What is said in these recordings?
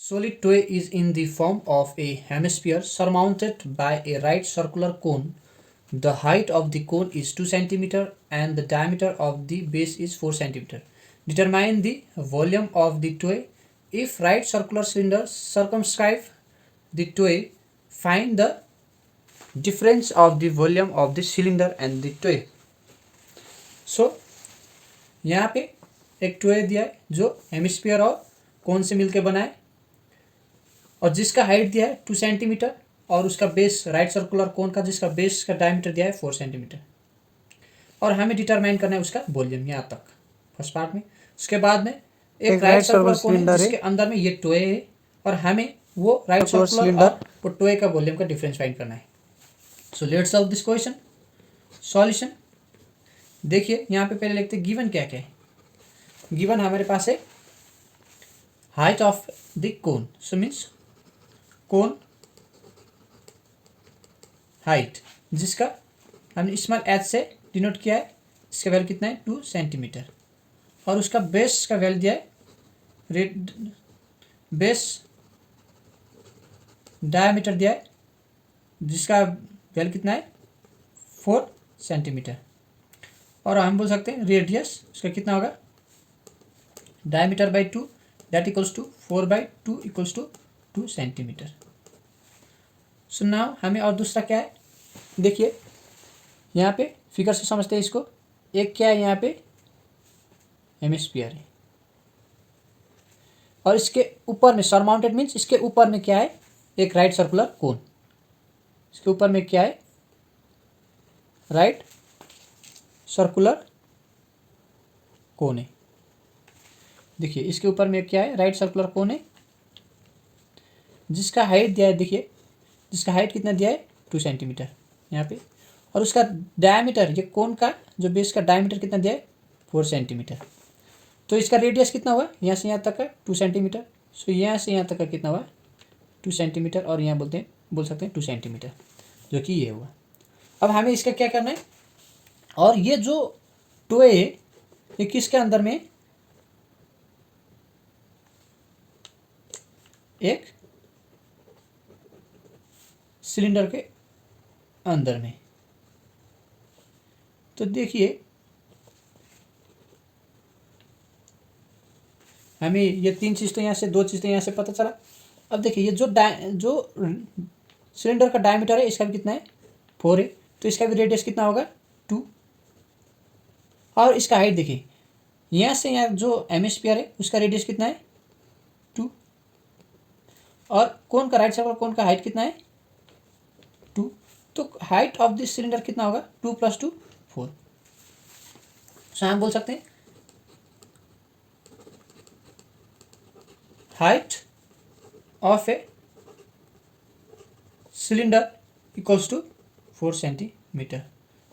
Solid toy is in the form of a hemisphere surmounted by a right circular cone. The height of the cone is 2 cm and the diameter of the base is 4 cm. Determine the volume of the toy. If right circular cylinder circumscribe the toy, find the difference of the volume of the cylinder and the toy. So यहाँ पे एक toy दिया है जो hemisphere और कोन से मिलकर बना है और जिसका हाइट दिया है 2 सेंटीमीटर और उसका बेस राइट सर्कुलर कोन का जिसका बेस का डायमीटर दिया है 4 सेंटीमीटर और हमें डिटरमाइन करना है उसका वॉल्यूम यहाँ तक फर्स्ट पार्ट में। उसके बाद में एक राइट सर्कुलर कोन है जिसके अंदर में ये टोय है और हमें वो राइट सर्कुलर और वो टोय का वॉल्यूम का डिफरेंस फाइंड करना है। So let's solve this question. Solution देखिए यहाँ पे पहले लिखते गिवन क्या क्या है। गिवन हमारे पास है height of the cone, so means cone height जिसका हमने स्मॉल एच से डिनोट किया है, इसका वैल्यू कितना है 2 सेंटीमीटर और उसका बेस का वैल्यू दिया है रेड बेस डायमीटर दिया है जिसका वैल्यू कितना है 4 सेंटीमीटर और हम बोल सकते हैं रेडियस उसका कितना होगा diameter by 2 that equals to 4/2 equals to 2 centimetre. So now हमें और दूसरा क्या है देखिए यहाँ पे फिगर से समझते हैं इसको। एक क्या है यहाँ पे हेमिस्फीयर है और इसके ऊपर में सरमाउंटेड मीन्स इसके ऊपर में क्या है एक राइट सर्कुलर कोन, इसके ऊपर में क्या है राइट सर्कुलर कोन है। देखिए इसके ऊपर में क्या है राइट सर्कुलर कोन है जिसका हाइट दिया है, देखिए जिसका हाइट कितना दिया है 2 सेंटीमीटर यहाँ पे और उसका डायमीटर ये कोन का जो बेस का डायमीटर कितना दिया है 4 सेंटीमीटर। तो इसका रेडियस कितना हुआ यहाँ से यहाँ तक का 2 सेंटीमीटर। सो यहाँ से यहाँ तक का कितना हुआ 2 सेंटीमीटर और यहाँ बोल सकते हैं 2 सेंटीमीटर जो कि ये हुआ। अब हमें इसका क्या करना है और ये जो टोय है ये किसके अंदर में एक सिलेंडर के अंदर में। तो देखिए हमें ये 3 चीज़ तो यहाँ से 2 चीज़ तो यहाँ से पता चला। अब देखिए ये जो सिलेंडर का डायमीटर है इसका भी कितना है 4 है तो इसका भी रेडियस कितना होगा 2 और इसका हाइट देखिए यहाँ से यहाँ जो हेमिस्फीयर है उसका रेडियस कितना है 2 और कोन का राइट सर्कुलर कोन का हाइट कितना है 2। तो हाइट ऑफ दिस सिलेंडर कितना होगा 2 + 2 4। सो हम बोल सकते हैं height of a cylinder equals to 4 centimetre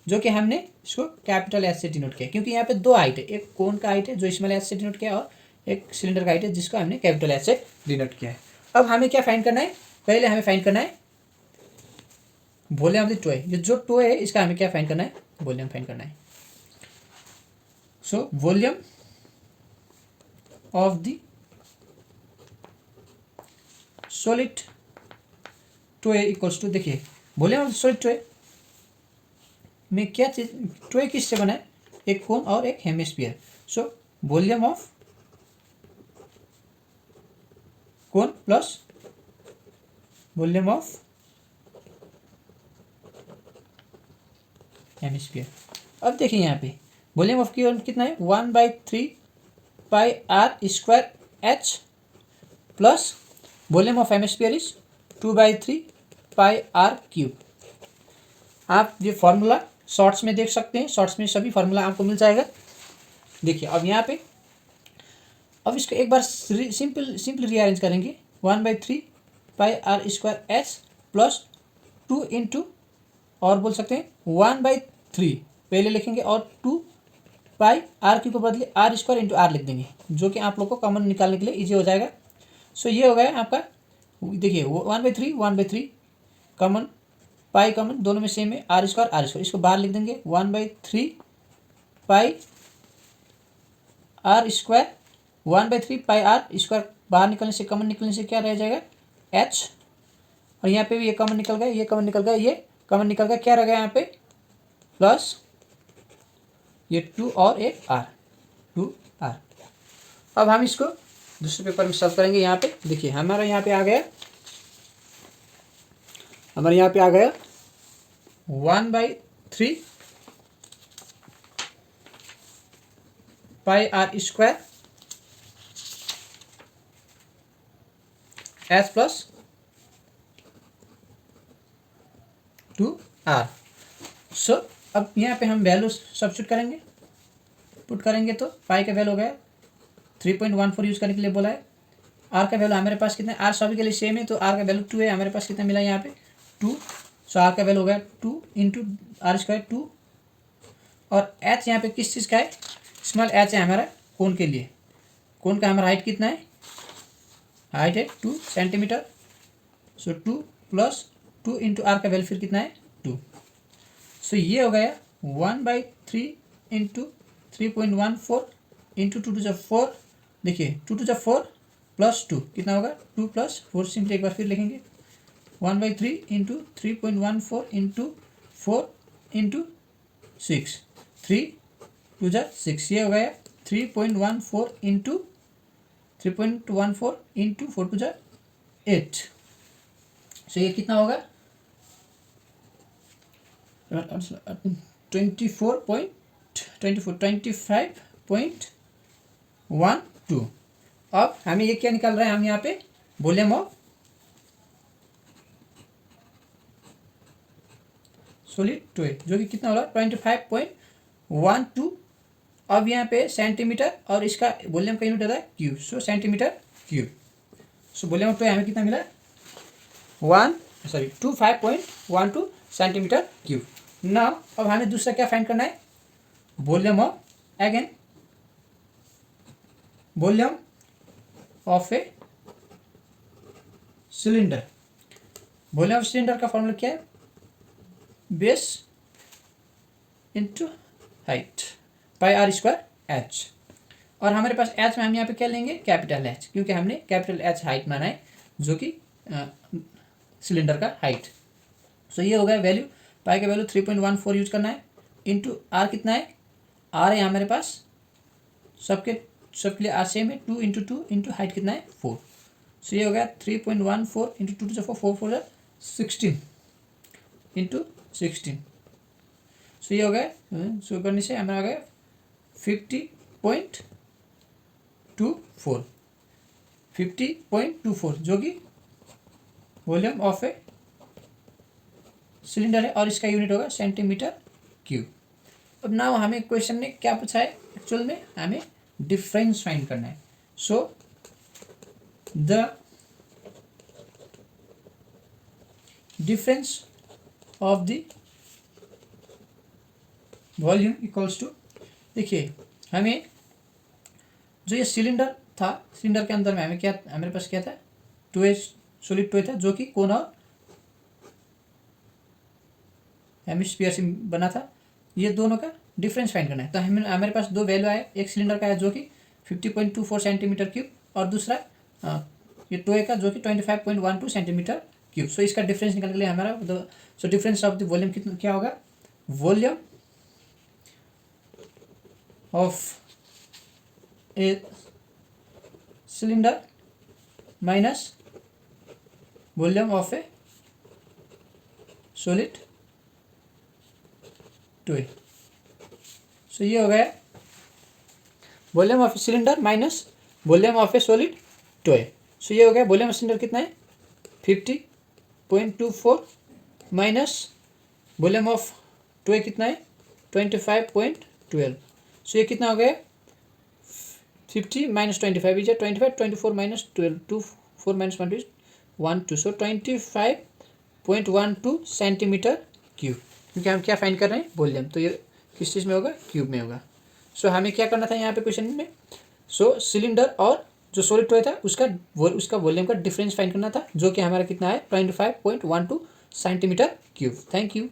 जो कि हमने इसको कैपिटल एच से डिनोट किया क्योंकि यहाँ पे 2 हाइट है, एक कोन का हाइट है जो स्मॉल एच से डिनोट किया और एक सिलेंडर का हाइट है जिसको हमने कैपिटल एच से डिनोट किया है। अब हमें क्या फाइंड करना है, पहले हमें फाइंड करना है वॉल्यूम ऑफ द टोय। ये जो टोय है इसका हमें क्या फाइंड करना है वॉल्यूम फाइंड करना है। So volume of the solid toy equals to देखिए volume of the solid toy में क्या चीज टोय किससे बना है एक कोन और एक hemisphere. So volume of cone plus volume of hemisphere. अब देखिए यहाँ पे वॉल्यूम ऑफ कोन कितना है 1/3 πr² h plus volume of hemisphere is 2/3 πr³। आप ये फॉर्मूला शॉर्ट्स में देख सकते हैं, शॉर्ट्स में सभी फार्मूला आपको मिल जाएगा। देखिए अब यहाँ पे अब इसको एक बार सिंपल रीअरेंज करेंगे 1/3 πr² h प्लस 2 इंटू और बोल सकते हैं 1/3 पहले लिखेंगे और 2 πr³ को बदले r² इंटू r लिख देंगे जो कि आप लोग को कॉमन निकालने के लिए ईजी हो जाएगा। सो ये हो गया आपका देखिए 1/3 कॉमन पाई कॉमन दोनों में सेम है r², इसको बाहर लिख देंगे 1/3 πr², 1/3 πr² बाहर निकलने से, कॉमन निकलने से क्या रह जाएगा, H, और यहाँ पे भी ये कॉमन निकल गया, ये कॉमन निकल गया, ये कॉमन निकल गया, क्या रह गया यहाँ पे, प्लस ये 2 और एक R, 2R। अब हम इसको दूसरे पेपर में सॉल्व करेंगे। यहाँ पे देखिए हमारा यहाँ पे आ गया, हमारे यहाँ पे आ गया 1/3 पाई R square H plus 2R। सो अब यहाँ पे हम वैल्यू सब्स्टिट्यूट करेंगे, पुट करेंगे तो पाई का वैल्यू हो गया 3.14 यूज़ करने के लिए बोला है। आर का वैल्यू हमारे पास कितना है, आर सभी के लिए सेम है, तो आर का वैल्यू 2 है, हमारे पास कितना मिला यहाँ पे 2। सो आर का वैल्यू हो गया 2 इंटू आर स्क्वायर 2, और एच यहाँ पे किस चीज़ का है, स्मॉल एच है हमारा कोन के लिए। कोन का हमारा हाइट कितना है, हाइट है 2 centimetre. So 2 plus 2 into R का वैल्यू फिर कितना है 2। सो ये हो गया 1/3 इंटू 3.14 इंटू 2 to 4, देखिए 2 to 4 प्लस 2 कितना होगा 2 प्लस 4, सिंपली एक बार फिर लिखेंगे 1/3 इंटू 3.14 इंटू 4 इंटू 6, 3 2 जा 6, ये हो गया 3.14 इंटू 3.14 इंटू 4 2 जा 8। सो ये कितना होगा 25.12। अब हमें ये क्या निकाल रहा है, हम यहाँ पे वॉल्यूम ऑफ सॉलिड टॉय जो कि कितना हो रहा है 25.12। अब यहाँ पे सेंटीमीटर और इसका वॉल्यूम का यूनिट होता है cube, so centimetre cube. So volume of toy हमें कितना मिला 25.12 सेंटीमीटर क्यूब। नाउ अब हमें दूसरा क्या फाइंड करना है, volume of, again volume of a cylinder. Volume of cylinder का फॉर्मूला क्या है, base into height pi R square H, और हमारे पास एच में हम यहाँ पे क्या लेंगे कैपिटल एच, क्योंकि हमने कैपिटल एच हाइट माना है जो कि सिलेंडर का हाइट। सो ये हो गया वैल्यू, पाई का वैल्यू 3.14 यूज करना है, इंटू आर कितना है, आर है हमारे पास सबके लिए आर सेम है 2 इंटू 2 इंटू हाइट कितना है 4। सो ये हो गया 3.14 इंटू 2 to 4, 4 4 16 इंटू 16। सो ये हो गया, सो करने से हमारा आ गया 50.24 जो कि वॉल्यूम ऑफ ए सिलेंडर है, और इसका यूनिट होगा सेंटीमीटर क्यूब। अब नाउ हमें क्वेश्चन में क्या पूछा है, एक्चुअल में हमें डिफरेंस फाइंड करना है। So the difference of the volume equals to, देखिए हमें जो ये सिलेंडर था, सिलेंडर के अंदर में हमें क्या, हमारे पास क्या था टॉय, सॉलिड टॉय था जो कि कोन और हेमिस्फीयर से बना था। ये दोनों का डिफरेंस फाइंड करना है, तो हमारे पास दो वैल्यू आए, एक सिलेंडर का है जो कि 50.24 सेंटीमीटर क्यूब, और दूसरा ये टॉय का जो कि 25.12 सेंटीमीटर क्यूब। सो इसका डिफरेंस निकालने के लिए हमारा so difference of the volume कितना क्या होगा, volume of a cylinder minus volume of a solid toy. So ये हो गया volume of a cylinder minus volume of a solid toy. So ये हो गया वॉल्यूम ऑफ सिलेंडर कितना है 50.24 माइनस वॉल्यूम ऑफ टॉय कितना है 25.12। सो ये कितना हो गया 50 minus 25 is 25, 24 minus 12, 2 4 minus 1 is 1 2, so 25.12 centimetre cube, क्योंकि हम क्या फाइंड कर रहे हैं वॉल्यूम, तो ये किस चीज़ में होगा क्यूब में होगा। सो हमें क्या करना था यहाँ पे क्वेश्चन में, सो सिलेंडर और जो सॉलिड टॉय था उसका वॉल्यूम का डिफरेंस फाइंड करना था, जो कि हमारा कितना है 25.12 सेंटीमीटर क्यूब। Thank you.